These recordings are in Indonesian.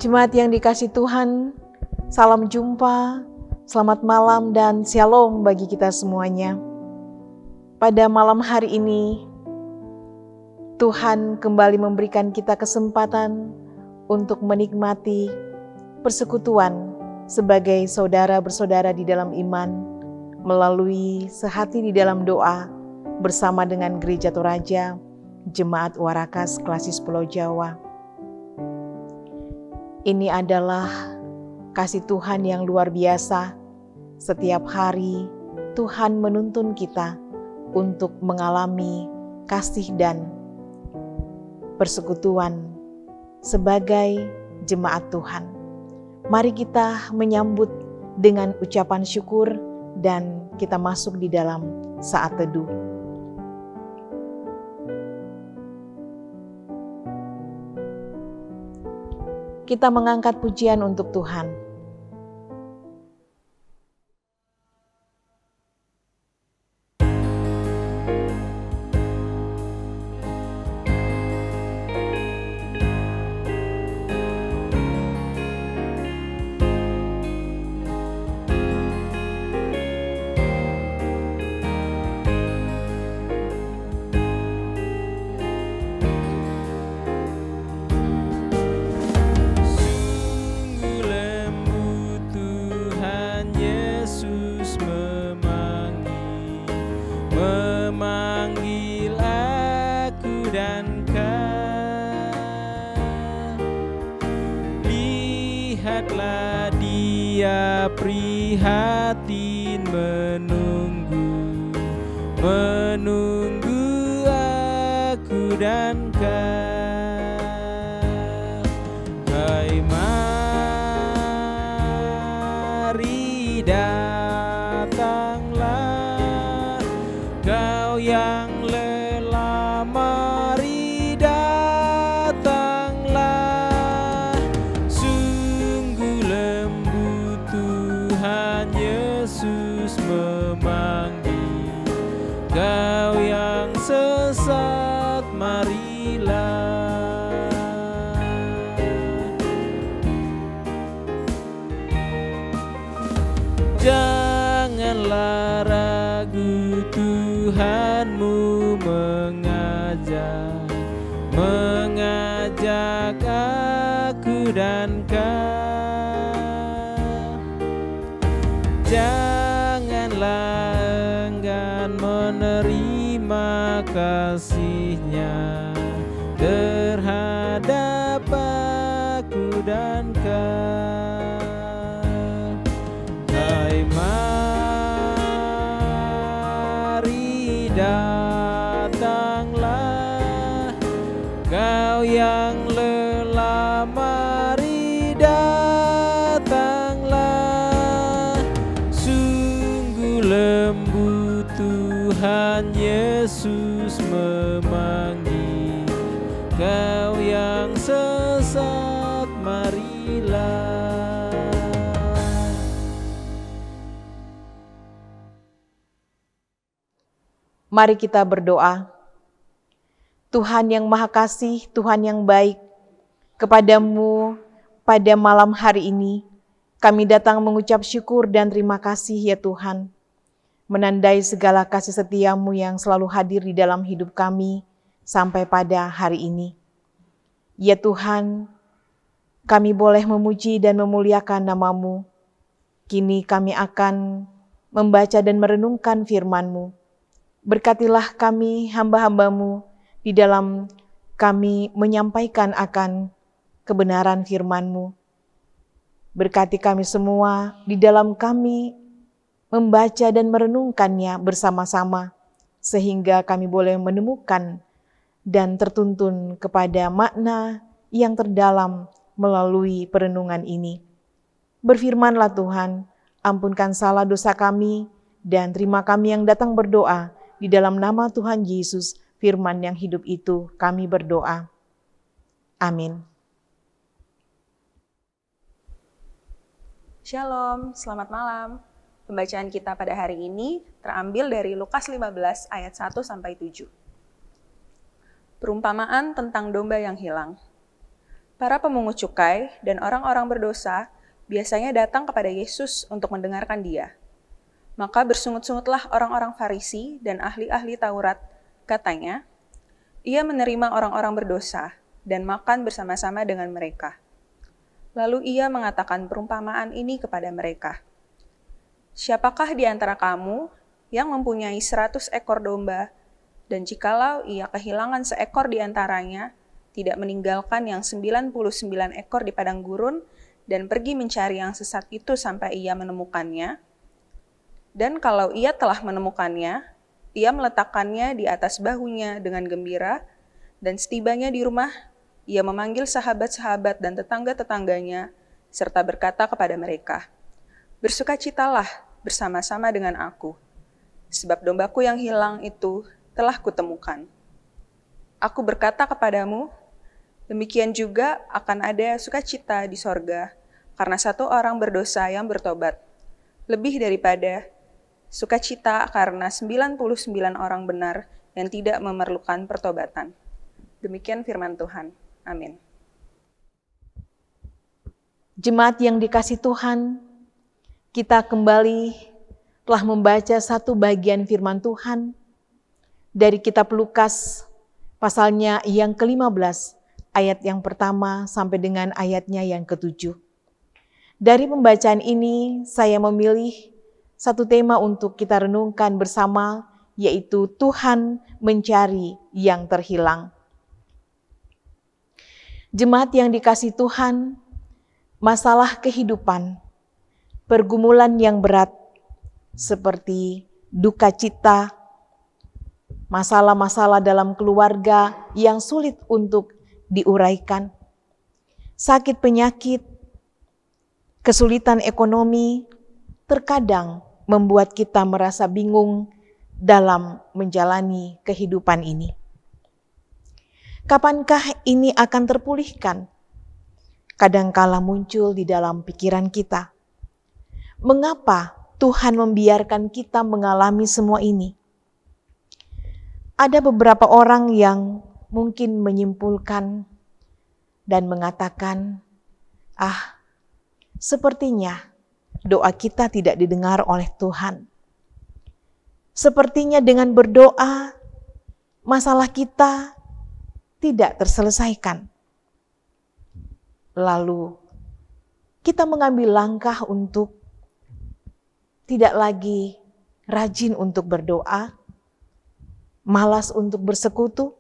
Jemaat yang dikasih Tuhan, salam jumpa, selamat malam dan shalom bagi kita semuanya. Pada malam hari ini, Tuhan kembali memberikan kita kesempatan untuk menikmati persekutuan sebagai saudara bersaudara di dalam iman, melalui sehati di dalam doa bersama dengan Gereja Toraja, Jemaat Warakas Klasis Pulau Jawa. Ini adalah kasih Tuhan yang luar biasa. Setiap hari Tuhan menuntun kita untuk mengalami kasih dan persekutuan sebagai jemaat Tuhan. Mari kita menyambut dengan ucapan syukur dan kita masuk di dalam saat teduh. Kita mengangkat pujian untuk Tuhan. Prihatin menunggu aku dan kau. Hai, mari datanglah kau yang lelah, mari datanglah. Sungguh lembut Tuhan Yesus memanggil kau yang sesat, marilah. Janganlah ragu, Tuhanmu mengajak aku dan kau. Janganlah enggan menerima kasih-Nya terhadap aku dan kau. Hai, mari datanglah kau yang lelah, mari datanglah. Sungguh lembut Tuhan Yesus memanggil kau yang sesat, marilah. Mari kita berdoa. Tuhan yang Maha Kasih, Tuhan yang baik, kepadamu pada malam hari ini kami datang mengucap syukur dan terima kasih ya Tuhan, menandai segala kasih setia-Mu yang selalu hadir di dalam hidup kami sampai pada hari ini. Ya Tuhan, kami boleh memuji dan memuliakan nama-Mu. Kini kami akan membaca dan merenungkan firman-Mu. Berkatilah kami hamba-hamba-Mu di dalam kami menyampaikan akan kebenaran firman-Mu. Berkati kami semua di dalam kami membaca dan merenungkannya bersama-sama, sehingga kami boleh menemukan dan tertuntun kepada makna yang terdalam melalui perenungan ini. Berfirmanlah Tuhan, ampunkan salah dosa kami, dan terima kami yang datang berdoa di dalam nama Tuhan Yesus, firman yang hidup itu kami berdoa. Amin. Shalom, selamat malam. Pembacaan kita pada hari ini terambil dari Lukas 15 ayat 1-7. Perumpamaan tentang domba yang hilang. Para pemungut cukai dan orang-orang berdosa biasanya datang kepada Yesus untuk mendengarkan Dia. Maka bersungut-sungutlah orang-orang Farisi dan ahli-ahli Taurat, katanya, Ia menerima orang-orang berdosa dan makan bersama-sama dengan mereka. Lalu Ia mengatakan perumpamaan ini kepada mereka. Siapakah di antara kamu yang mempunyai 100 ekor domba, dan jikalau ia kehilangan seekor di antaranya, tidak meninggalkan yang 99 ekor di padang gurun, dan pergi mencari yang sesat itu sampai ia menemukannya? Dan kalau ia telah menemukannya, ia meletakkannya di atas bahunya dengan gembira, dan setibanya di rumah, ia memanggil sahabat-sahabat dan tetangga-tetangganya, serta berkata kepada mereka, Bersukacitalah bersama-sama dengan aku, sebab dombaku yang hilang itu telah kutemukan. Aku berkata kepadamu, demikian juga akan ada sukacita di sorga, karena satu orang berdosa yang bertobat, lebih daripada sukacita karena 99 orang benar yang tidak memerlukan pertobatan. Demikian firman Tuhan. Amin. Jemaat yang dikasih Tuhan, kita kembali telah membaca satu bagian firman Tuhan dari kitab Lukas, pasalnya yang ke-15, ayat yang pertama sampai dengan ayatnya yang ke-7. Dari pembacaan ini, saya memilih satu tema untuk kita renungkan bersama, yaitu Tuhan mencari yang terhilang. Jemaat yang dikasih Tuhan, masalah kehidupan, pergumulan yang berat, seperti duka cita, masalah-masalah dalam keluarga yang sulit untuk diuraikan, sakit penyakit, kesulitan ekonomi, terkadang membuat kita merasa bingung dalam menjalani kehidupan ini. Kapankah ini akan terpulihkan? Kadangkala muncul di dalam pikiran kita. Mengapa Tuhan membiarkan kita mengalami semua ini? Ada beberapa orang yang mungkin menyimpulkan dan mengatakan, sepertinya doa kita tidak didengar oleh Tuhan. Sepertinya dengan berdoa, masalah kita tidak terselesaikan. Lalu kita mengambil langkah untuk tidak lagi rajin untuk berdoa, malas untuk bersekutu,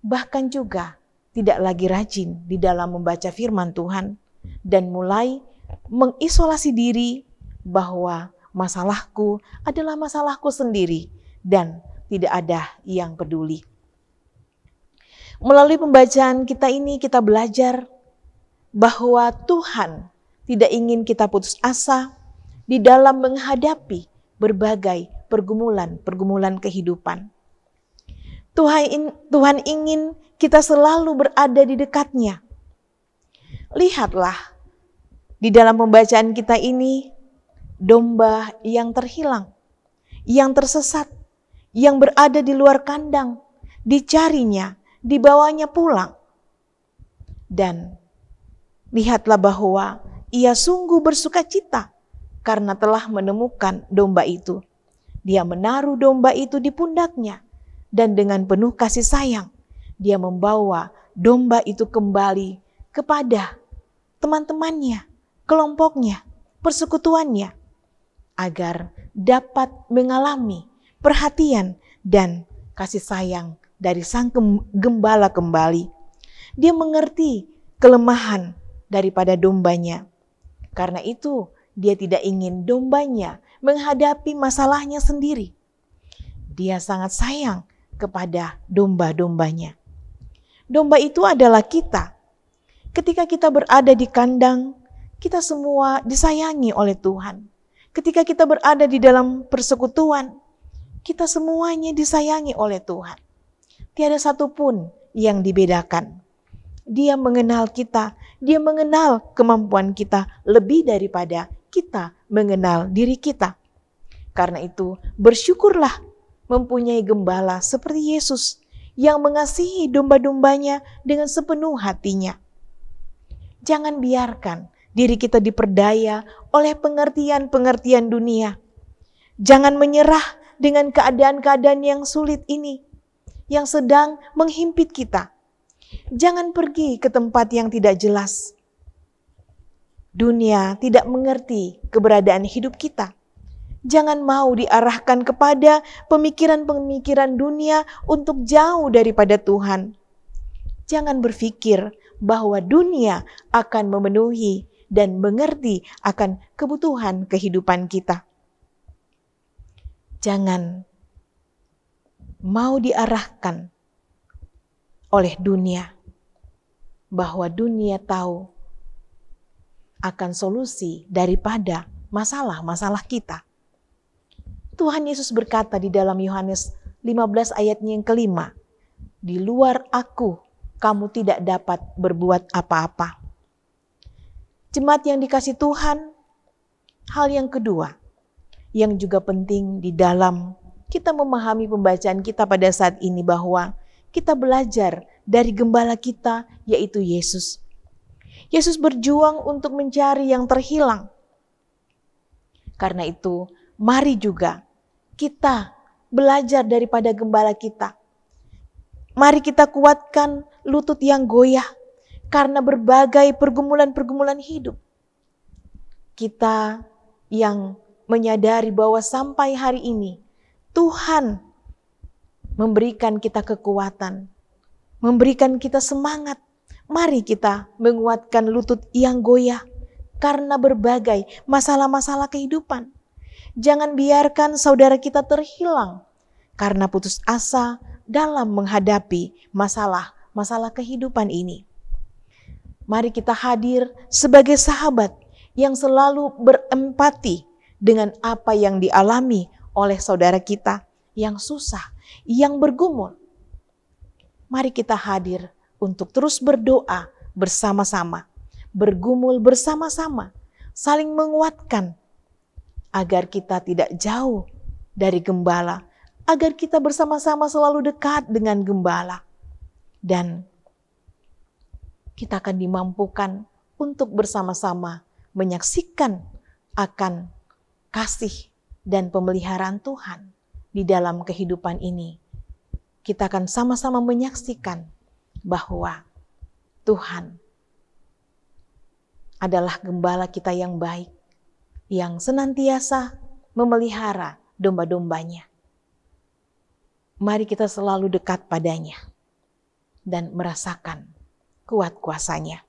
bahkan juga tidak lagi rajin di dalam membaca firman Tuhan, dan mulai mengisolasi diri bahwa masalahku adalah masalahku sendiri dan tidak ada yang peduli. Melalui pembacaan kita ini kita belajar bahwa Tuhan tidak ingin kita putus asa di dalam menghadapi berbagai pergumulan kehidupan. Tuhan ingin kita selalu berada di dekatnya. Lihatlah, di dalam pembacaan kita ini, domba yang terhilang, yang tersesat, yang berada di luar kandang, dicarinya, dibawanya pulang. Dan lihatlah bahwa ia sungguh bersukacita karena telah menemukan domba itu. Dia menaruh domba itu di pundaknya, dan dengan penuh kasih sayang, dia membawa domba itu kembali kepada teman-temannya, kelompoknya, persekutuannya, agar dapat mengalami perhatian dan kasih sayang dari sang gembala kembali. Dia mengerti kelemahan daripada dombanya. Karena itu, dia tidak ingin dombanya menghadapi masalahnya sendiri. Dia sangat sayang kepada domba-dombanya. Domba itu adalah kita. Ketika kita berada di kandang, kita semua disayangi oleh Tuhan. Ketika kita berada di dalam persekutuan, kita semuanya disayangi oleh Tuhan. Tiada satupun yang dibedakan. Dia mengenal kita, dia mengenal kemampuan kita lebih daripada kita mengenal diri kita. Karena itu, bersyukurlah mempunyai gembala seperti Yesus yang mengasihi domba-dombanya dengan sepenuh hatinya. Jangan biarkan diri kita diperdaya oleh pengertian-pengertian dunia. Jangan menyerah dengan keadaan-keadaan yang sulit ini, yang sedang menghimpit kita. Jangan pergi ke tempat yang tidak jelas. Dunia tidak mengerti keberadaan hidup kita. Jangan mau diarahkan kepada pemikiran-pemikiran dunia untuk jauh daripada Tuhan. Jangan berpikir bahwa dunia akan memenuhi dan mengerti akan kebutuhan kehidupan kita. Jangan mau diarahkan oleh dunia bahwa dunia tahu akan solusi daripada masalah-masalah kita. Tuhan Yesus berkata di dalam Yohanes 15 ayatnya yang kelima, "Di luar aku, kamu tidak dapat berbuat apa-apa." Jemaat yang dikasih Tuhan, hal yang kedua yang juga penting di dalam kita memahami pembacaan kita pada saat ini bahwa kita belajar dari gembala kita, yaitu Yesus. Yesus berjuang untuk mencari yang terhilang. Karena itu, mari juga kita belajar daripada gembala kita. Mari kita kuatkan lutut yang goyah karena berbagai pergumulan-pergumulan hidup. Kita yang menyadari bahwa sampai hari ini Tuhan memberikan kita kekuatan, memberikan kita semangat. Mari kita menguatkan lutut yang goyah karena berbagai masalah-masalah kehidupan. Jangan biarkan saudara kita terhilang karena putus asa dalam menghadapi masalah-masalah kehidupan ini. Mari kita hadir sebagai sahabat yang selalu berempati dengan apa yang dialami oleh saudara kita yang susah, yang bergumul. Mari kita hadir untuk terus berdoa bersama-sama, bergumul bersama-sama, saling menguatkan agar kita tidak jauh dari gembala, agar kita bersama-sama selalu dekat dengan gembala. Dan kita akan dimampukan untuk bersama-sama menyaksikan akan kasih dan pemeliharaan Tuhan di dalam kehidupan ini. Kita akan sama-sama menyaksikan bahwa Tuhan adalah gembala kita yang baik, yang senantiasa memelihara domba-dombanya. Mari kita selalu dekat padanya dan merasakan kuat kuasanya.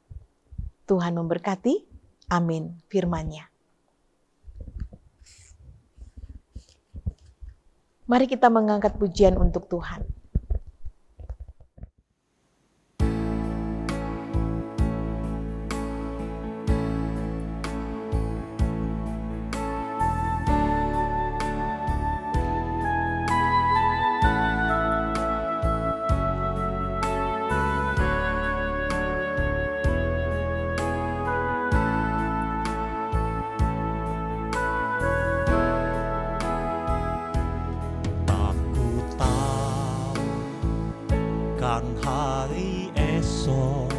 Tuhan memberkati. Amin firman-Nya. Mari kita mengangkat pujian untuk Tuhan. Hari esok,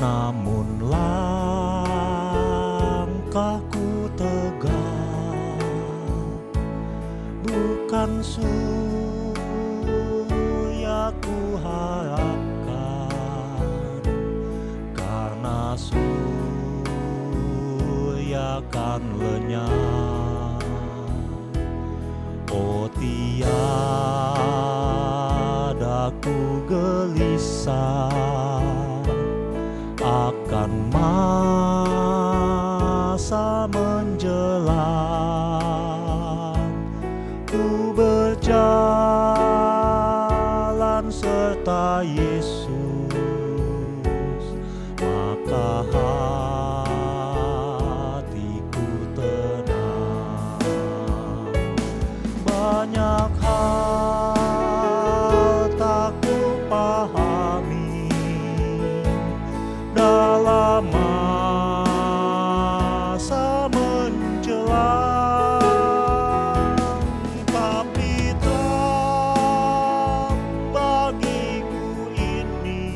namun langkahku tegak, bukan surya ku harapkan, karena surya kan lenyap. Oh aku gelisah akan masa menjelang. Ku berjalan serta Yesus, maka hatiku tenang. Banyak dalam masa menjelang, tapi terang bagiku ini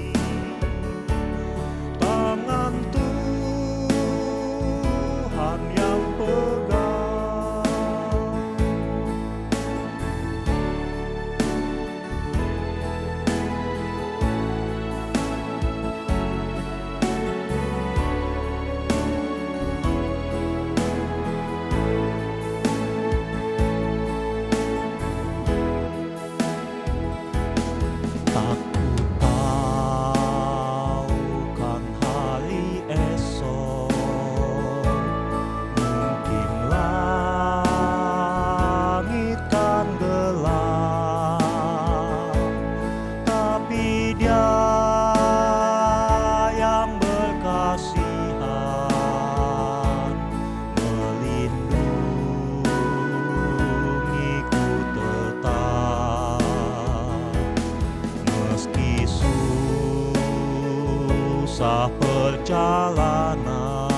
susah perjalanan,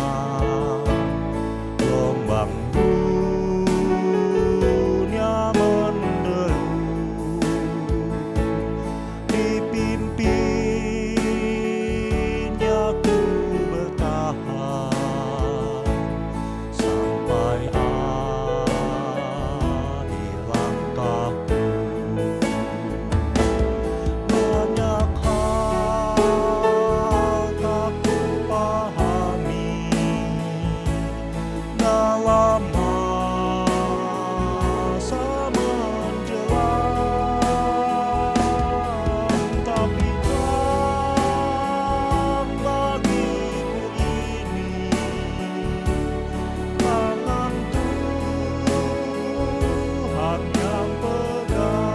gelombang dunia menderu, dipimpinnya ku bertahan sampai akhir langkahku. Banyak hal tak kupahami dalam masa menjelang, tapi terang bagiku ini tangan Tuhan yang pegang.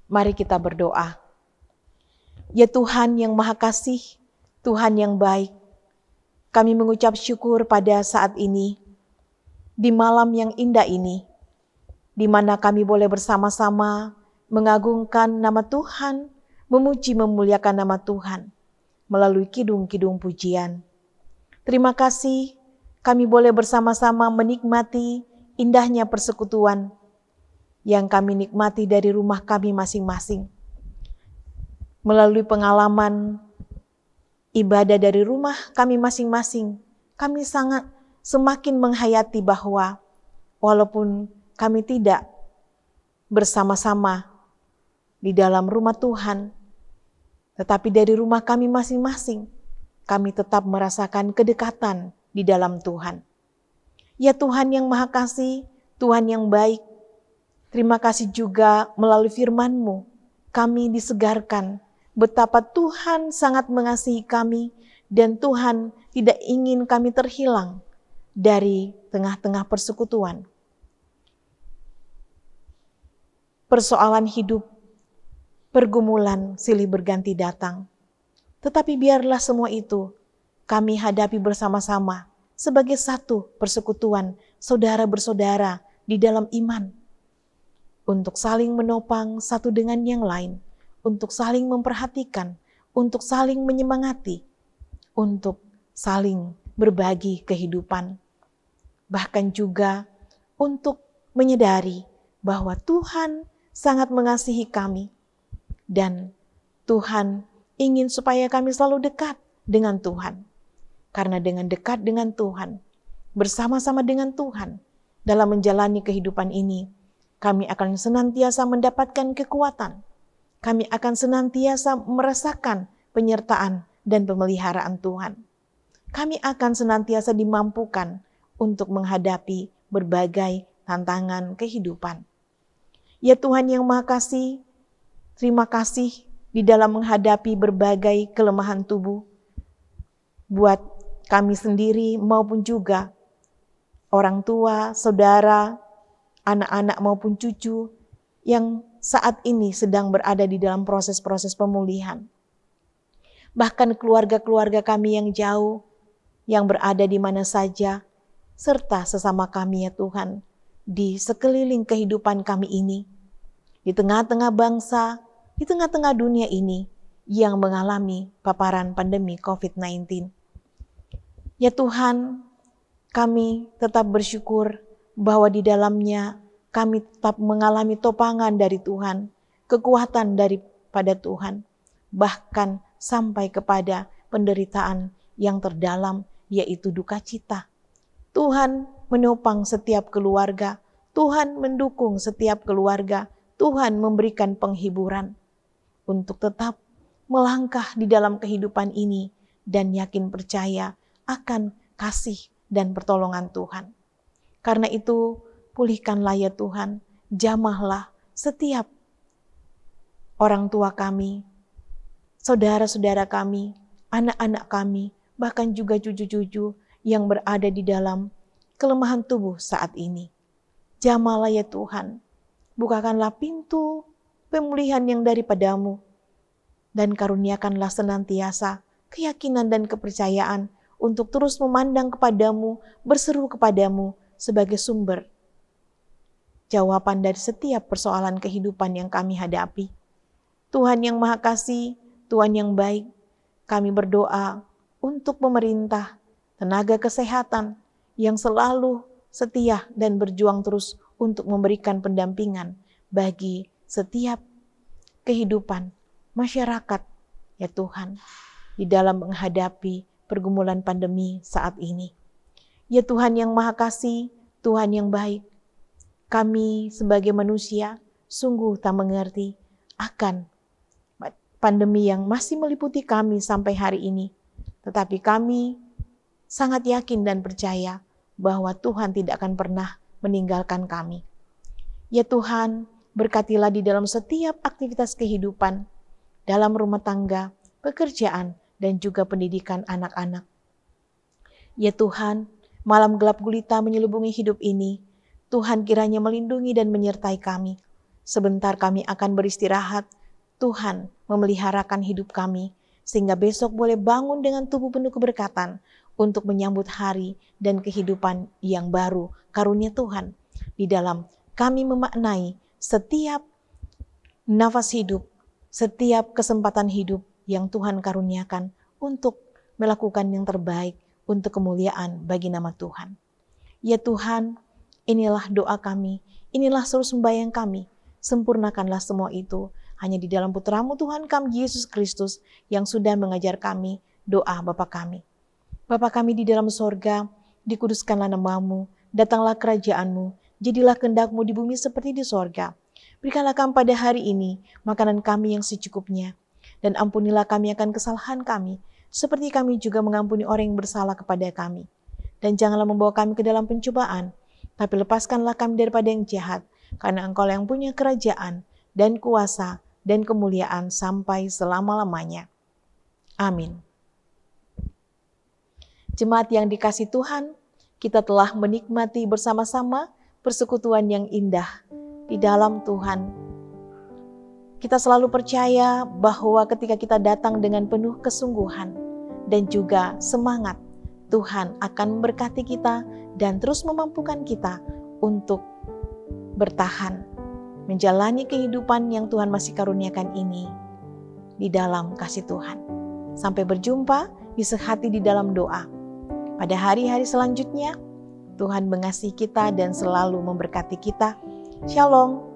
Mari kita berdoa. Ya Tuhan yang Maha Kasih, Tuhan yang baik, kami mengucap syukur pada saat ini, di malam yang indah ini, di mana kami boleh bersama-sama mengagungkan nama Tuhan, memuji memuliakan nama Tuhan, melalui kidung-kidung pujian. Terima kasih kami boleh bersama-sama menikmati indahnya persekutuan yang kami nikmati dari rumah kami masing-masing. Melalui pengalaman ibadah dari rumah kami masing-masing, kami sangat semakin menghayati bahwa walaupun kami tidak bersama-sama di dalam rumah Tuhan, tetapi dari rumah kami masing-masing, kami tetap merasakan kedekatan di dalam Tuhan. Ya Tuhan yang Maha Kasih, Tuhan yang baik, terima kasih juga melalui firman-Mu, kami disegarkan betapa Tuhan sangat mengasihi kami dan Tuhan tidak ingin kami terhilang dari tengah-tengah persekutuan. Persoalan hidup, pergumulan silih berganti datang. Tetapi biarlah semua itu kami hadapi bersama-sama sebagai satu persekutuan saudara bersaudara di dalam iman, untuk saling menopang satu dengan yang lain, untuk saling memperhatikan, untuk saling menyemangati, untuk saling berbagi kehidupan. Bahkan juga untuk menyadari bahwa Tuhan sangat mengasihi kami dan Tuhan ingin supaya kami selalu dekat dengan Tuhan. Karena dengan dekat dengan Tuhan, bersama-sama dengan Tuhan dalam menjalani kehidupan ini, kami akan senantiasa mendapatkan kekuatan. Kami akan senantiasa merasakan penyertaan dan pemeliharaan Tuhan. Kami akan senantiasa dimampukan untuk menghadapi berbagai tantangan kehidupan. Ya Tuhan yang Maha Kasih, terima kasih di dalam menghadapi berbagai kelemahan tubuh, buat kami sendiri maupun juga orang tua, saudara, anak-anak maupun cucu yang saat ini sedang berada di dalam proses-proses pemulihan. Bahkan keluarga-keluarga kami yang jauh, yang berada di mana saja, serta sesama kami ya Tuhan, di sekeliling kehidupan kami ini, di tengah-tengah bangsa, di tengah-tengah dunia ini yang mengalami paparan pandemi COVID-19. Ya Tuhan, kami tetap bersyukur bahwa di dalamnya kami tetap mengalami topangan dari Tuhan, kekuatan daripada Tuhan, bahkan sampai kepada penderitaan yang terdalam, yaitu duka cita. Tuhan menopang setiap keluarga, Tuhan mendukung setiap keluarga, Tuhan memberikan penghiburan untuk tetap melangkah di dalam kehidupan ini dan yakin percaya akan kasih dan pertolongan Tuhan. Karena itu, pulihkanlah ya Tuhan, jamahlah setiap orang tua kami, saudara-saudara kami, anak-anak kami, bahkan juga cucu-cucu yang berada di dalam kelemahan tubuh saat ini. Jamahlah ya Tuhan, bukakanlah pintu pemulihan yang daripadamu, dan karuniakanlah senantiasa keyakinan dan kepercayaan untuk terus memandang kepadamu, berseru kepadamu sebagai sumber jawaban dari setiap persoalan kehidupan yang kami hadapi. Tuhan yang Maha Kasih, Tuhan yang baik, kami berdoa untuk pemerintah, tenaga kesehatan yang selalu setia dan berjuang terus untuk memberikan pendampingan bagi setiap kehidupan masyarakat, ya Tuhan, di dalam menghadapi pergumulan pandemi saat ini. Ya Tuhan yang Maha Kasih, Tuhan yang baik, kami sebagai manusia sungguh tak mengerti akan pandemi yang masih meliputi kami sampai hari ini. Tetapi kami sangat yakin dan percaya bahwa Tuhan tidak akan pernah meninggalkan kami. Ya Tuhan, berkatilah di dalam setiap aktivitas kehidupan, dalam rumah tangga, pekerjaan, dan juga pendidikan anak-anak. Ya Tuhan, malam gelap gulita menyelubungi hidup ini, Tuhan kiranya melindungi dan menyertai kami. Sebentar kami akan beristirahat, Tuhan memeliharakan hidup kami, sehingga besok boleh bangun dengan tubuh penuh keberkatan untuk menyambut hari dan kehidupan yang baru, karunia Tuhan. Di dalam kami memaknai setiap nafas hidup, setiap kesempatan hidup yang Tuhan karuniakan untuk melakukan yang terbaik untuk kemuliaan bagi nama Tuhan. Ya Tuhan, inilah doa kami, inilah seluruh sembahyang kami. Sempurnakanlah semua itu hanya di dalam Putra-Mu Tuhan kami Yesus Kristus yang sudah mengajar kami doa Bapa kami. Bapa kami di dalam sorga, dikuduskanlah nama-Mu, datanglah kerajaan-Mu, jadilah kehendak-Mu di bumi seperti di sorga. Berikanlah kami pada hari ini makanan kami yang secukupnya, dan ampunilah kami akan kesalahan kami, seperti kami juga mengampuni orang yang bersalah kepada kami. Dan janganlah membawa kami ke dalam pencobaan, tapi lepaskanlah kami daripada yang jahat, karena Engkau yang punya kerajaan dan kuasa dan kemuliaan sampai selama-lamanya. Amin. Jemaat yang dikasihi Tuhan, kita telah menikmati bersama-sama persekutuan yang indah di dalam Tuhan. Kita selalu percaya bahwa ketika kita datang dengan penuh kesungguhan dan juga semangat, Tuhan akan memberkati kita dan terus memampukan kita untuk bertahan, menjalani kehidupan yang Tuhan masih karuniakan ini di dalam kasih Tuhan. Sampai berjumpa di Sehati di dalam doa. Pada hari-hari selanjutnya, Tuhan mengasihi kita dan selalu memberkati kita. Shalom.